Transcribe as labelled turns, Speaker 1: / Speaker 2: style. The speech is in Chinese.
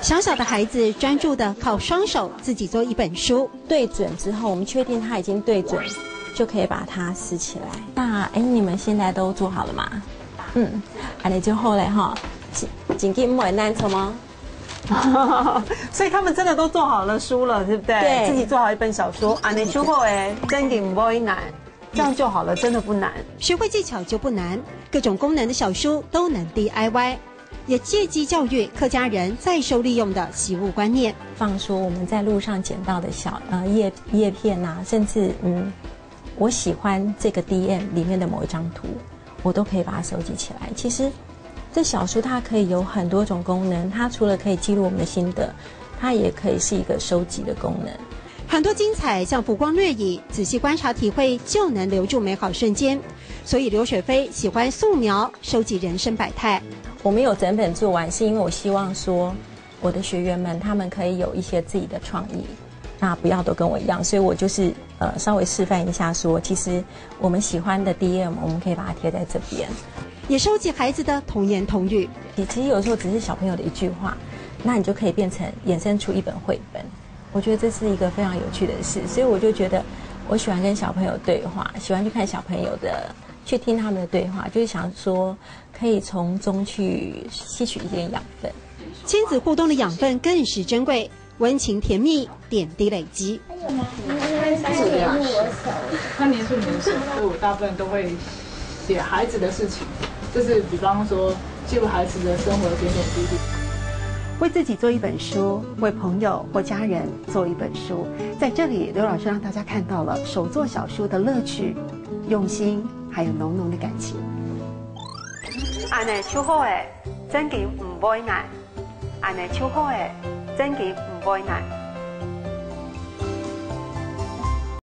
Speaker 1: 小小的孩子专注的靠双手自己做一本书，
Speaker 2: 对准之后，我们确定他已经对准，就可以把它撕起来。那你们现在都做好了吗？你就后来哈，紧紧买难什么？
Speaker 3: 所以他们真的都做好了书了，对不对？
Speaker 2: 对，
Speaker 3: 自己做好一本小说，你书后真的不会难，这样就好了，真的不难。
Speaker 1: 学会技巧就不难，各种功能的小书都能 DIY。也借机教育客家人再收利用的习物观念，
Speaker 2: 放说我们在路上捡到的小叶片啊，甚至我喜欢这个 DM 里面的某一张图，我都可以把它收集起来。其实这小书它可以有很多种功能，它除了可以记录我们的心得，它也可以是一个收集的功能。
Speaker 1: 很多精彩像浮光掠影，仔细观察体会就能留住美好瞬间。所以刘雪菲喜欢素描，收集人生百态。
Speaker 2: 我没有整本做完，是因为我希望说我的学员们他们可以有一些自己的创意，那不要都跟我一样，所以我就是稍微示范一下说，其实我们喜欢的 DM 我们可以把它贴在这边，
Speaker 1: 也收集孩子的童言童语。
Speaker 2: 其实有时候只是小朋友的一句话，那你就可以变成衍生出一本绘本。我觉得这是一个非常有趣的事，所以我就觉得我喜欢跟小朋友对话，喜欢去看小朋友的。去听他们的对话，就是想说可以从中去吸取一点养分。
Speaker 1: 亲子互动的养分更是珍贵，温情甜蜜，点滴累积。
Speaker 4: 是这样，他黏住你的手，所以我大部分都会写孩子的事情，就是比方说记录孩子的生活的点点滴滴。
Speaker 3: 为自己做一本书，为朋友或家人做一本书，在这里，刘老师让大家看到了手做小书的乐趣、用心，还有浓浓的感情。
Speaker 5: 安尼手好诶，真嘅唔会难；安尼手好诶，真嘅唔会难。